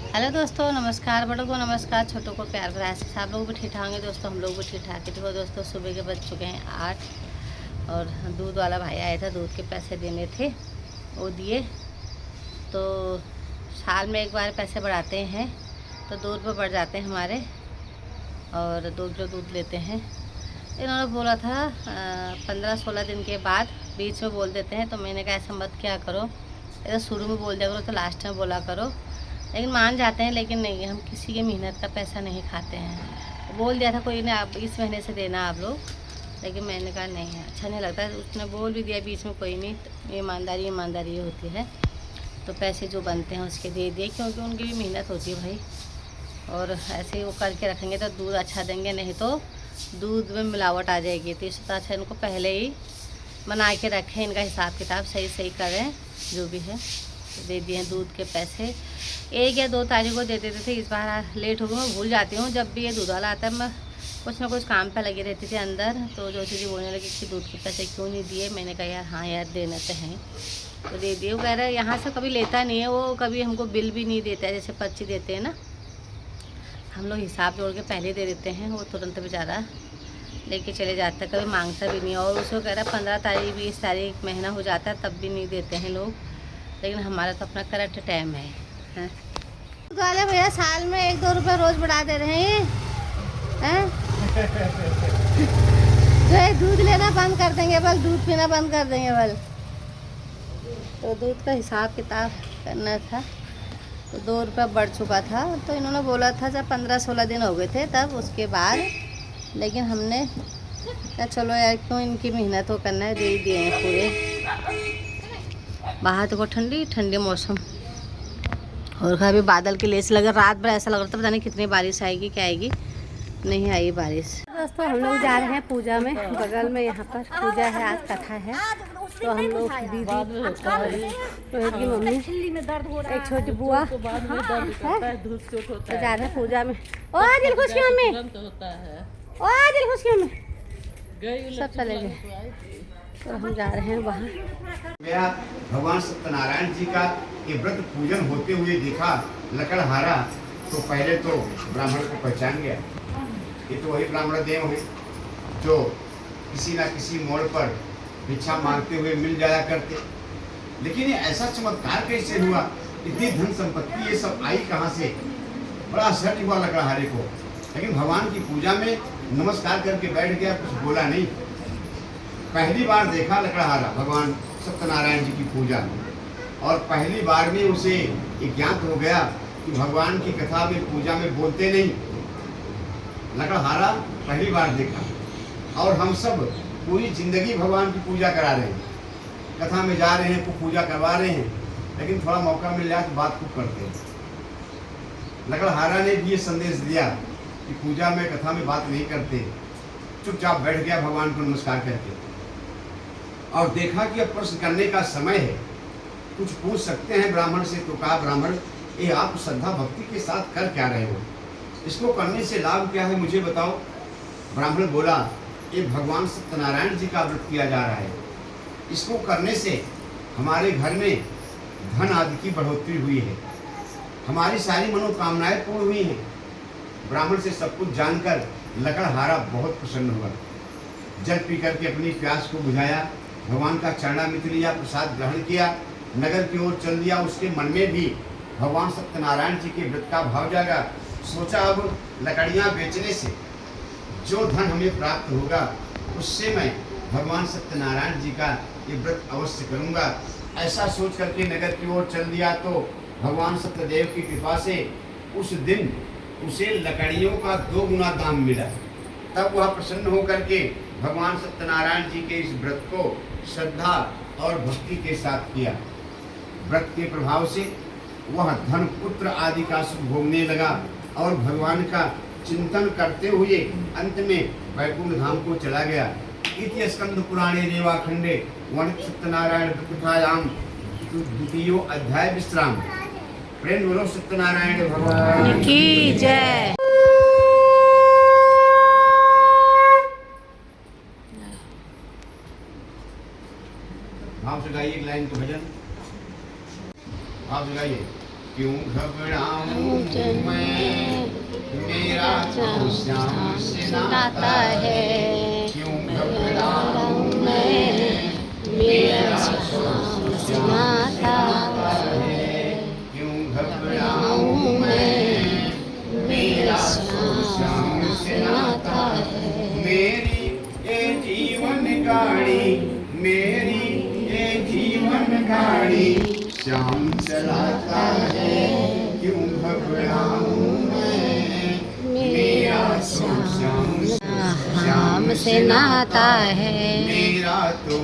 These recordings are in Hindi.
हेलो दोस्तों, नमस्कार। बड़ों को नमस्कार, छोटों को प्यार भरा से आप लोग भी ठीक ठाक होंगे दोस्तों। हम लोग भी ठीक ठाक है। देखो दोस्तों, सुबह के बज चुके हैं 8 और दूध वाला भाई आया था, दूध के पैसे देने थे, वो दिए। तो साल में एक बार पैसे बढ़ाते हैं तो 2 रुपये बढ़ जाते हैं हमारे, और 2 किलो दूध लेते हैं। इन्होंने बोला था 15-16 दिन के बाद बीच में बोल देते हैं, तो मैंने कहा ऐसा मत क्या करो, ऐसा शुरू में बोल दिया करो तो लास्ट में बोला करो। लेकिन मान जाते हैं, लेकिन नहीं, हम किसी की मेहनत का पैसा नहीं खाते हैं। बोल दिया था कोई ने, आप इस महीने से देना आप लोग, लेकिन मैंने कहा नहीं, अच्छा नहीं लगता। उसने बोल भी दिया बीच में, कोई नहीं, तो ईमानदारी होती है। तो पैसे जो बनते हैं उसके दे दिए, क्योंकि उनकी भी मेहनत होती है भाई। और ऐसे ही वो करके रखेंगे तो दूध अच्छा देंगे, नहीं तो दूध में मिलावट आ जाएगी। तो इससे अच्छा इनको पहले ही बना के रखें, इनका हिसाब किताब सही करें, जो भी है। दे दिए हैं दूध के पैसे। 1 या 2 तारीख को दे देते थे, इस बार लेट हो गया, मैं भूल जाती हूँ। जब भी ये दूध वाला आता है मैं कुछ ना कुछ काम पे लगी रहती थी अंदर। तो जो चीज़ें बोलने लगी कि दूध के पैसे क्यों नहीं दिए, मैंने कहा यार हाँ यार देने तो हैं, तो दे दिए। वो कह रहा है यहाँ से कभी लेता नहीं है वो, कभी हमको बिल भी नहीं देता है, जैसे पर्ची देते हैं ना, हम लोग हिसाब जोड़ के पहले दे देते हैं। वो तुरंत बेचारा लेके चले जाता है, कभी मांगता भी नहीं। और उसको कह रहा है 15 तारीख 20 तारीख महीना हो जाता है तब भी नहीं देते हैं लोग, लेकिन हमारा तो अपना करेक्ट टाइम है। दूध वाले भैया साल में 1-2 रुपये रोज बढ़ा दे रहे हैं। जो है दूध लेना बंद कर देंगे, बल दूध पीना बंद कर देंगे बल। तो दूध का हिसाब किताब करना था, तो 2 रुपये बढ़ चुका था। तो इन्होंने बोला था जब 15-16 दिन हो गए थे तब, उसके बाद। लेकिन हमने कहा चलो यार क्यों इनकी मेहनत हो करना है, दे ही दिए हैं पूरे। बाहर देखो ठंडी मौसम, और अभी बादल के लेस लगे। रात भर ऐसा लग रहा था पता नहीं कितनी बारिश आएगी, क्या आएगी, नहीं आई बारिश। दोस्तों हम लोग जा रहे हैं पूजा में, बगल में यहाँ पर पूजा है, आज कथा है। तो हम लोग दीदी, रोहित की मम्मी, एक छोटी बुआ तो जा रहे हैं पूजा में। ओ दिल खुश की मम्मी, ओ दिल खुश की मम्मी, सब चले गए। तो हम जा रहे हैं वहाँ। भगवान सत्यनारायण जी का ये व्रत पूजन होते हुए देखा लकड़हारा, तो पहले तो ब्राह्मण को पहचान गया, ये तो वही ब्राह्मण देव है जो किसी न किसी मोड़ पर भिक्षा मांगते हुए मिल जाया करते। लेकिन ये ऐसा चमत्कार कैसे हुआ, इतनी धन संपत्ति ये सब आई कहाँ से, बड़ा आश्चर्य हुआ लकड़हारे को। लेकिन भगवान की पूजा में नमस्कार करके बैठ गया, कुछ बोला नहीं। पहली बार देखा लकड़हारा भगवान सत्यनारायण जी की पूजा में, और पहली बार में उसे ज्ञात हो गया कि भगवान की कथा में पूजा में बोलते नहीं। लकड़हारा पहली बार देखा, और हम सब पूरी जिंदगी भगवान की पूजा करा रहे हैं, कथा में जा रहे हैं, को पूजा करवा रहे हैं, लेकिन थोड़ा मौका मिल जाए तो बात खूब करते हैं। लकड़हारा ने भी ये संदेश दिया कि पूजा में कथा में बात नहीं करते, चुपचाप बैठ गया भगवान को नमस्कार करके, और देखा कि अब प्रश्न करने का समय है, कुछ पूछ सकते हैं ब्राह्मण से। तो कहा ब्राह्मण, ये आप श्रद्धा भक्ति के साथ कर क्या रहे हो, इसको करने से लाभ क्या है मुझे बताओ। ब्राह्मण बोला, ये भगवान सत्यनारायण जी का व्रत किया जा रहा है, इसको करने से हमारे घर में धन आदि की बढ़ोतरी हुई है, हमारी सारी मनोकामनाएं पूर्ण हुई हैं। ब्राह्मण से सब कुछ जानकर लकड़हारा बहुत प्रसन्न हुआ, जल पी करके अपनी प्यास को बुझाया, भगवान का चरणामृत लिया, प्रसाद ग्रहण किया, नगर की ओर चल दिया। उसके मन में भी भगवान सत्यनारायण जी के व्रत का भाव जागा। सोचा अब लकड़ियाँ बेचने से जो धन हमें प्राप्त होगा, उससे मैं भगवान सत्यनारायण जी का ये व्रत अवश्य करूँगा। ऐसा सोच करके नगर की ओर चल दिया। तो भगवान सत्यदेव की कृपा से उस दिन उसे लकड़ियों का 2 गुना दाम मिला। तब वह प्रसन्न होकर के भगवान सत्यनारायण जी के इस व्रत को श्रद्धा और भक्ति के साथ किया। व्रत के प्रभाव से वह धन पुत्र आदि का सुख भोगने लगा, और भगवान का चिंतन करते हुए अंत में वैकुंठ धाम को चला गया। इति स्कंद पुराणे रेवाखंडे वर्णित सत्यनारायण कथायाम द्वितीयो अध्याय विश्राम। प्रेम बोलो सत्यनारायण भगवान की जय। भाव से गाइए एक लाइन को भजन, भाव से गाइए। क्यों घबराऊं मैं, मेरा तो श्याम से नाता है। क्यों घबराऊं मैं, मेरा श्याम से नाता है। क्यों घबराऊं मैं, मेरा तो श्याम से नाता है। मेरी ये जीवन गाड़ी, मेरी ये जीवन गाड़ी श्याम चलाता है। क्यों घबराऊं मैं, मेरा तो श्याम से नाता है। मेरा तो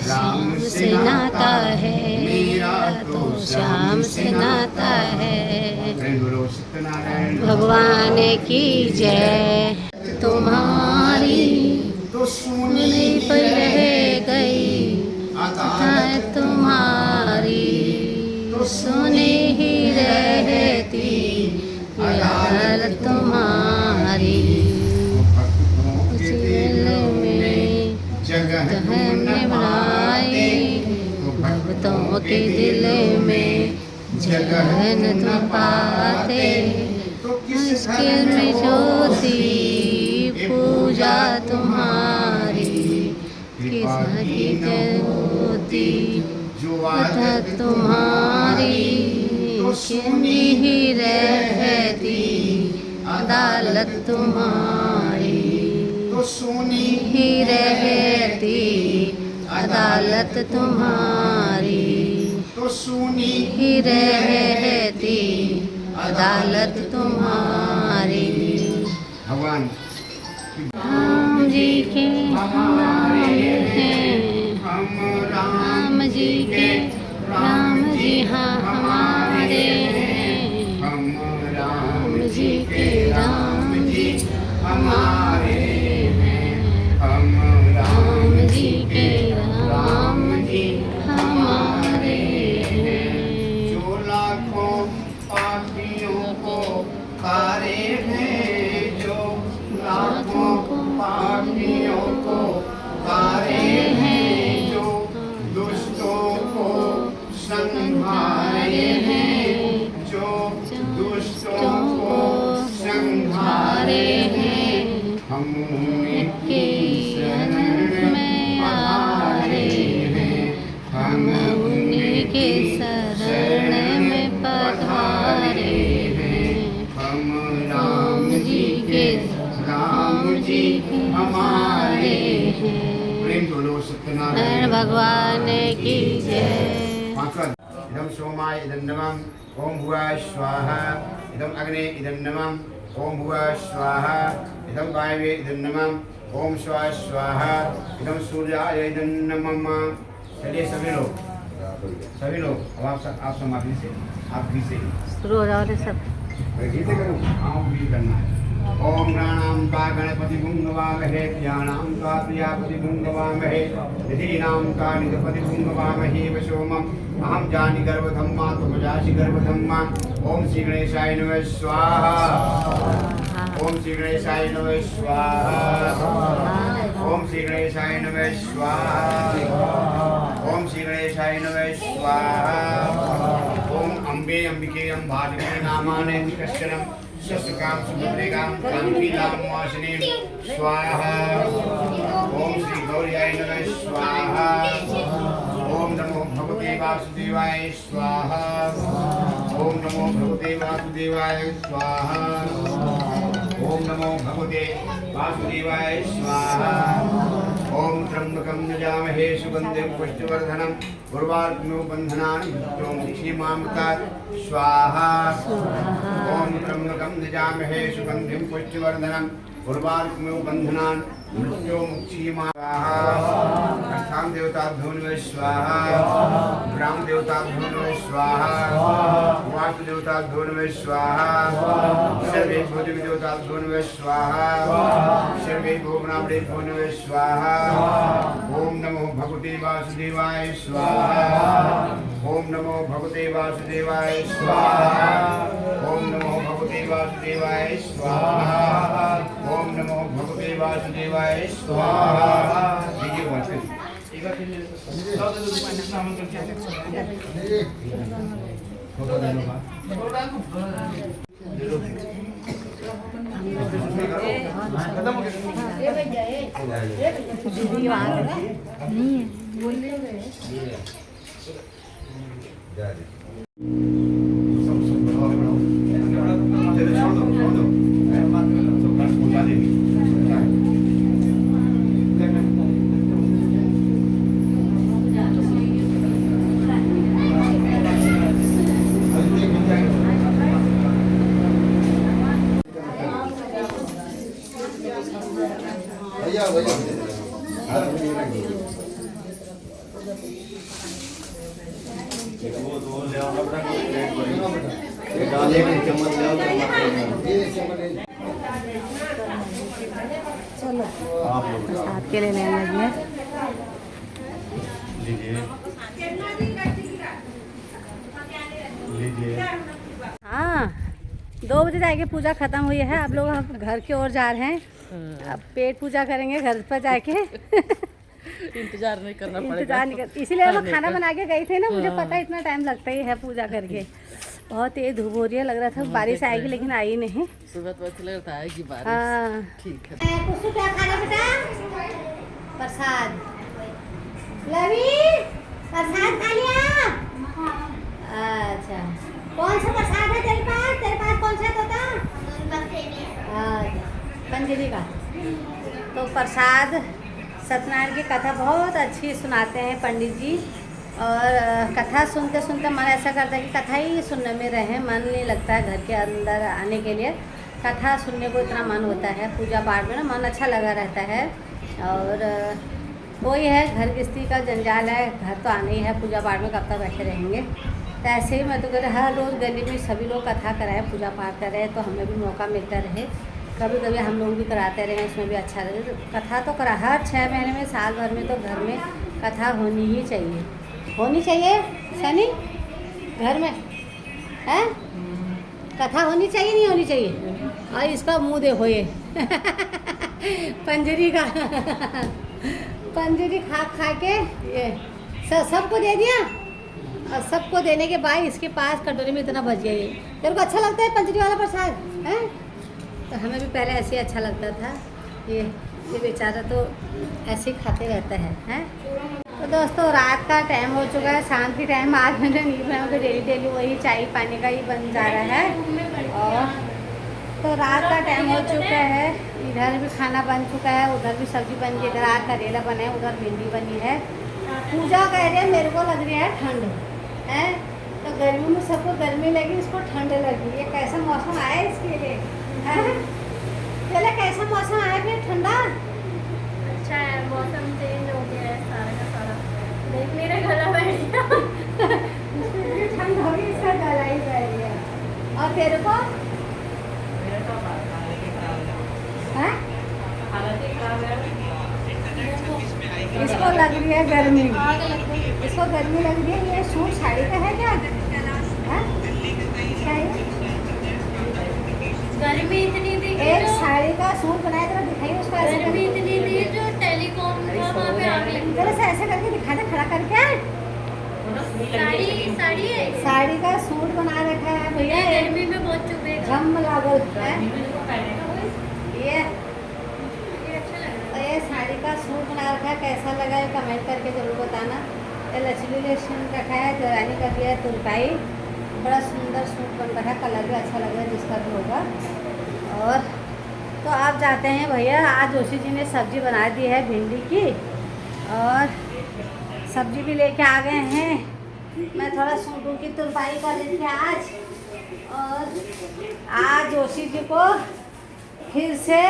राम से नाता है। मेरा तो श्याम से नाता है। सत्यनारायण भगवान की जय। तुम्हारी तो सुनी पर रह गई अदालत तुम्हारी, तो सुनी ही रहती अदालत तुम्हारी। उस दिल में जगह तुमने बनाई, भक्तों के दिल में जगह न तुम पाते। मुश्किल में ज्योति पूजा तुम्हारी, कृष्ण की ज्योति कथा तुम्हारी। सुनी ही रहती अदालत तुम्हारी, तो सुनी ही रहती अदालत तुम्हारी। तो सुनी ही रहती अदालत तुम्हारी। भगवान राम जी के हमारे हैं, हम राम जी के राम जी हाँ हमारे हैं। हम राम जी के राम जी हमारे हैं। हम राम जी के राम जी हमारे हैं। जो लाखों पापियों को तारे हैं, जो लाखों पापियों को तारे हैं, जो दुष्टों को संहारे हैं, जो दुष्टों को संहारे हैं। हम उनकी शरण में आ रहे हैं। हम उनके शरण में पधारे हैं। हम राम जी के राम जी हमारे हैं। प्रेम बोलो सत्यनारायण नारायण भगवान की जय। पांचवा इदम सोमाय इदम नमः ओम भुवः स्वाहा। इदम अग्ने इदम नमः ओम भुवः स्वाहा। इदम वायवे इदम नमः ओम स्वाहा स्वाहा। इदम सूर्याय इदम नमः। चलिए सभी लोग अब आप समाधि से आप भी से शुरू हो जाओ रे सब। गीते करूँ हाँ भी करना है। ओम प्राणाम का गणपति भुंगवामहे, प्रियाणाम का प्रियापति भुंगवामहे, निधीनाम का निधपति भुंगवामहे। वसोमम अहम जानि गर्भधम्मा तुम जासि गर्भधम्मा। ओम श्री गणेशाय नमः स्वाहा। ओम श्री गणेशाय नमः स्वाहा। ओम श्री गणेशाय नमः स्वाहा। ओम श्री गणेशाय नमः स्वाहा। ओम अम्बे अंबिके अम्बालिके नामाने निकर्षणम शस्त्रकाम सुभद्रेकाम कांतीलाम वासने स्वाहा। ओम श्री गौर्याय नमः स्वाहा। ओम नमो भगवते वासुदेवाय स्वाहा। ओम नमो भगवते वासुदेवाय स्वाहा। ओम नमो भगवते वासुदेवाय स्वाहा। ओम त्र्यंबकं यजामहे सुगंधिं पुष्टिवर्धनम् उर्वारुकमिव बन्धनानि मृत्युर्मुक्षीमामृतात् स्वाहा। ओम त्र्यंबकं यजामहे सुगंधिं पुष्टिवर्धनम् उर्वारुकमिव बन्धनान् मृत्युर्मुक्षीमा स्वाहा। स्थान देवताभ्यो नमः स्वाहा। ग्राम देवताभ्यो नमः स्वाहा। वास्तु देवताभ्यो नमः स्वाहा। सर्वे भोजन देवताभ्यो नमः स्वाहा। सर्वे भोगनामदेभ्यो नमः स्वाहा। ओम नमो भगवते वासुदेवाय स्वाहा। ओम नमो भगवते वासुदेवाय स्वाहा। ओम नमो भगवते वासुदेवाय स्वाहा। ओम नमो भगवते वासुदेवाय स्वाहा। एक बार चलो साथ के लिए लेने लगी है। हाँ 2 बजे जाके पूजा खत्म हुई है। अब लोग अब घर की ओर जा रहे हैं। अब पेट पूजा करेंगे घर पर जाके। इंतजार नहीं करना पड़ेगा। इंतजार नहीं कर, इसीलिए वो खाना बना के गई थी ना। मुझे पता है इतना टाइम लगता ही है पूजा करके। बहुत तेज धूप हो रही है, लग रहा था बारिश आएगी लेकिन आई नहीं। सुबह तो लगता है कि बारिश। हाँ ठीक है। कुछ क्या खाना बेटा? प्रसाद। लवी प्रसाद खा लिया? अच्छा कौन सा प्रसाद है तेरे पास? तेरे पास कौन सा तोता? पंजरी का। तो प्रसाद सत्यनारायण की कथा बहुत अच्छी सुनाते हैं पंडित जी। और कथा सुनते सुनते मन ऐसा करता है कि कथा ही सुनने में रहे, मन नहीं लगता है घर के अंदर आने के लिए। कथा सुनने को इतना मन होता है, पूजा पाठ में ना मन अच्छा लगा रहता है। और वही है, घर गृहस्थी का जंजाल है, घर तो आना ही है, पूजा पाठ में कब तक बैठे रहेंगे। तो ऐसे ही मैं तो कह रही हर रोज़ गली में सभी लोग कथा कराएं, पूजा पाठ करें तो हमें भी मौका मिलता रहे। कभी कभी हम लोग भी कराते रहे, इसमें भी अच्छा लगे। कथा तो करा हर 6 महीने में, साल भर में तो घर में कथा होनी ही चाहिए। होनी चाहिए सनी घर में है, कथा होनी चाहिए नहीं होनी चाहिए? और इसका मुंह देखो ये पंजरी का पंजरी खा खा के ये सबको दे दिया। और सबको देने के बाद इसके पास कटोरी में इतना बच गया। ये तेरे को अच्छा लगता है पंजरी वाला प्रसाद है? तो हमें भी पहले ऐसे ही अच्छा लगता था। ये बेचारा तो ऐसे ही खाते रहता है हैं? तो दोस्तों रात का टाइम हो चुका है, शाम की टाइम। आज मैंने नींद में तो डेली वही चाय पानी का ही बन जा रहा है। और तो रात का टाइम हो चुका है, इधर भी खाना बन चुका है, उधर भी सब्जी बन गई। इधर आज करेला बना है, उधर भिंडी बनी है। पूजा कह रही है मेरे को लग रही है ठंड है, तो गर्मी में सबको गर्मी लगी, इसको ठंड लगी। ये कैसा मौसम आया इसके लिए है? चले कैसा मौसम आया फिर? ठंडा अच्छा है, मौसम चेंज हो गया है सारा का सारा। देख मेरा गला बैठ गया। ठंड हो गई, इसका गला ही बैठ गया। और तेरे को है? इसको लग रही है गर्मी, इसको गर्मी लग रही है। ये सूट साड़ी का है क्या? गर्मी इतनी थी कि एक जो साड़ी का सूट बनाया था, दिखाइए उसका। गर्मी इतनी थी जो टेलीकॉम का वहाँ पे आग लगी। जरा सा ऐसे करके दिखा दे, खड़ा करके। साड़ी है, साड़ी का सूट बना रखा है भैया, गर्मी में बहुत चुभेगा। झम लागल है ये। अच्छा लग और ये साड़ी का सूट बना रखा है, कैसा लगा है कमेंट करके जरूर बताना। ये लचली लेशन रखा है, जोरानी का दिया है तुरपाई। बड़ा सुंदर सूट बन रहा है, कलर भी अच्छा लग रहा है जिसका भी होगा। और तो आप जाते हैं भैया, आज जोशी जी ने सब्जी बना दी है भिंडी की, और सब्जी भी लेके आ गए हैं। मैं थोड़ा सूटों की तुरपाई कर रही थी आज। और आज जोशी जी को फिर से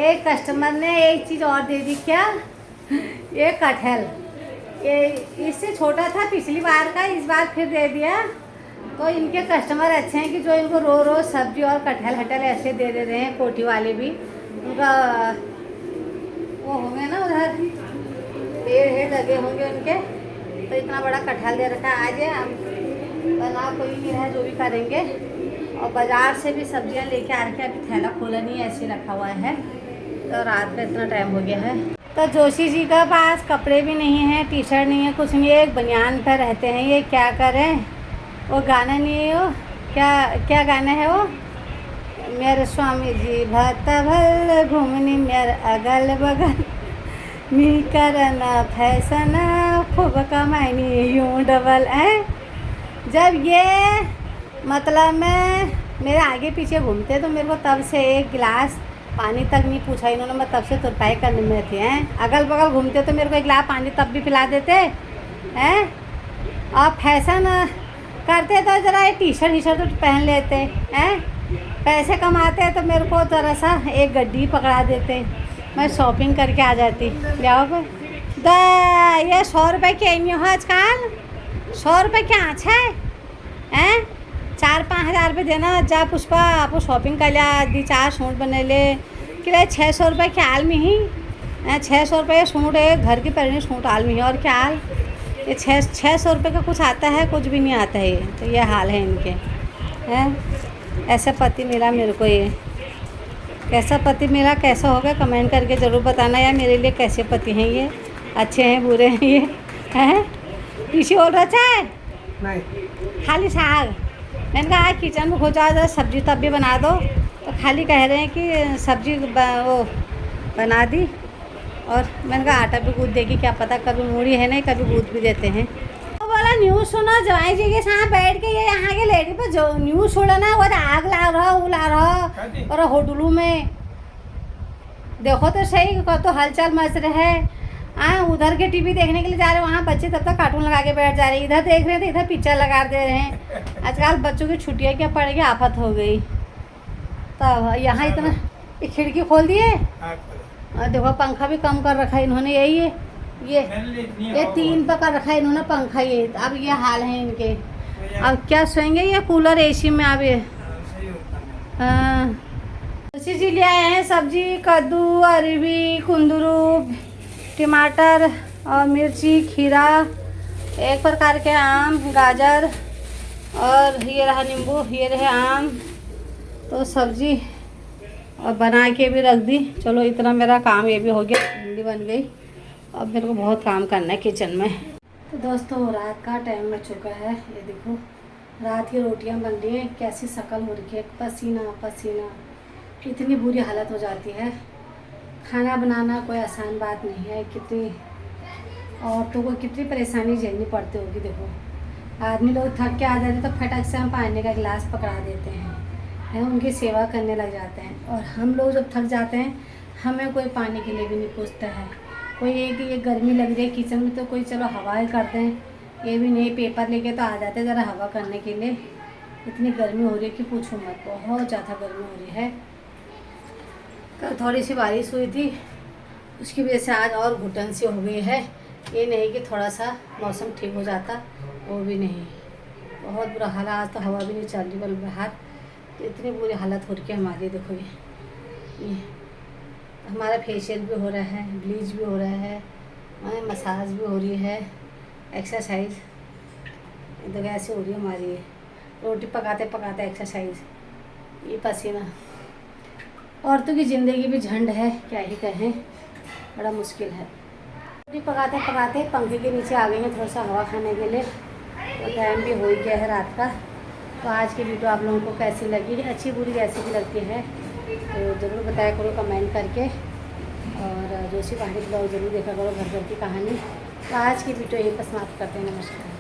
एक कस्टमर ने एक चीज़ और दे दी। क्या? ये कटहल, ये इससे छोटा था पिछली बार का, इस बार फिर दे दिया। तो इनके कस्टमर अच्छे हैं कि जो इनको रोज़ सब्जी और कटहल हटल ऐसे दे रहे हैं। कोठी वाले भी उनका वो होंगे ना, उधर पेड़ लगे होंगे उनके, तो इतना बड़ा कटहल दे रखा है। आज हम बना कोई नहीं है, जो भी करेंगे। और बाज़ार से भी सब्जियां लेके आ रखे, अभी थैला खोला नहीं है, ऐसे रखा हुआ है। तो रात का इतना टाइम हो गया है। तो जोशी जी का पास कपड़े भी नहीं है, टी शर्ट नहीं है, कुछ नहीं है, एक बनियान पर रहते हैं। ये क्या करें? वो गाना नहीं है, वो क्या क्या गाना है वो? मेरे स्वामी जी भक्त भल घूमनी मेरे अगल बगल मी करना फैसना खूब कमाईनी यूं डबल है। जब ये मतलब मैं मेरे आगे पीछे घूमते तो मेरे को तब से एक गिलास पानी तक नहीं पूछा इन्होंने। मैं तब से तुरपाई करने में थी हैं। अगल बगल घूमते तो मेरे को एक गिलास पानी तब भी पिला देते हैं। और फैशन करते तो ज़रा टी शर्ट तो पहन लेते हैं। पैसे कमाते तो मेरे को ज़रा सा एक गड्डी पकड़ा देते, मैं शॉपिंग करके आ जाती। जाओ भाई ये 100 रुपये की नहीं हो आजकल, 100 रुपये क्या अच्छा है? 4-5 हज़ार रुपये देना जा पुष्पा आप शॉपिंग कर लिया, दी 4 सूट बने ले कि 600 रुपये के हाल में ही 600 रुपये सूट है, घर की पहनी सूट हाल में ही। और क्या हाल ये 600 रुपये का कुछ आता है? कुछ भी नहीं आता है ये। तो ये हाल है इनके हैं। ऐसा पति मिला मेरे को, ये कैसा पति मिला, कैसा होगा कमेंट करके ज़रूर बताना यार मेरे लिए कैसे पति हैं ये, अच्छे हैं बुरे हैं ये हैं। किसी और रचा है नहीं, खाली साग। मैंने कहा किचन में हो जाओ सब्जी तब भी बना दो, तो खाली कह रहे हैं कि सब्जी वो बना दी। और मैंने कहा आटा भी गूँथ देगी, क्या पता कभी मूड़ी है नहीं कभी गूँथ भी देते हैं। तो बोला न्यूज़ सुनो जवाई जी के साथ बैठ के, ये यहाँ के लेडी पर जो न्यूज़ सुना वो आग ला रहा वो ला रहा और होटलों में देखो तो सही तो हलचल मच रहे हैं। उधर के टीवी देखने के लिए जा रहे हैं, वहाँ बच्चे तब तक कार्टून लगा के बैठ जा रहे हैं। इधर देख रहे थे इधर पिक्चर लगा दे रहे हैं। आजकल बच्चों की छुट्टियाँ क्या पड़ गई, आफत हो गई। तब यहाँ इतना खिड़की खोल दिए, देखो पंखा भी कम कर रखा है इन्होंने। यही है ये 3 पर कर रखा है इन्होंने पंखा। ये अब ये हाल है इनके। अब क्या सोएंगे ये कूलर एसी में। अब ये उसी चीज ले आए हैं सब्जी, कद्दू, अरबी, कुंदरू, टमाटर और मिर्ची, खीरा, एक प्रकार के आम, गाजर और ये रहा नींबू, ये रहे आम। तो सब्जी और बना के भी रख दी। चलो इतना मेरा काम ये भी हो गया, भिंडी बन गई। अब मेरे को बहुत काम करना है किचन में। तो दोस्तों रात का टाइम हो चुका है, ये देखो रात की रोटियां बन रही हैं। कैसी शक्ल हो रही है, पसीना पसीना, कितनी बुरी हालत हो जाती है। खाना बनाना कोई आसान बात नहीं है, कितनी औरतों को कितनी परेशानी झेलनी पड़ती होगी। देखो आदमी लोग थक के आ जाते तो फटक से हम पानी का गिलास पकड़ा देते हैं, उनकी सेवा करने लग जाते हैं। और हम लोग जब थक जाते हैं हमें कोई पानी के लिए भी नहीं पूछता है। कोई एक ये गर्मी लग रही है किचन में तो कोई चलो हवा कर दें, ये भी नहीं, पेपर लेके तो आ जाते हैं ज़रा हवा करने के लिए। इतनी गर्मी हो रही है कि पूछो मत, बहुत ज़्यादा गर्मी हो रही है। कल थोड़ी सी बारिश हुई थी, उसकी वजह से आज और घुटन सी हो गई है। ये नहीं कि थोड़ा सा मौसम ठीक हो जाता, वो भी नहीं, बहुत बुरा हाल। आज तो हवा भी नहीं चल रही बल बाहर, तो इतनी बुरी हालत हो रही है हमारी। देखो ये हमारा फेशियल भी हो रहा है, ब्लीच भी हो रहा है, मसाज भी हो रही है, एक्सरसाइज देखो ऐसे हो रही है हमारी। ये रोटी पकाते पकाते एक्सरसाइज, ये पसीना। औरतों की ज़िंदगी भी झंड है, क्या ही कहें, बड़ा मुश्किल है। रोटी पकाते पकाते पंखे के नीचे आ गई हैं थोड़ा सा हवा खाने के लिए। तो टाइम भी हो ही गया है रात का। तो आज की वीडियो आप लोगों को कैसी लगी, अच्छी बुरी जैसी भी लगती है तो ज़रूर बताया करो कमेंट करके। और जोशी पहाड़ी ब्लॉग ज़रूर देखा करो, घर घर की कहानी। तो आज की वीडियो यहीं पर समाप्त करते हैं। नमस्कार।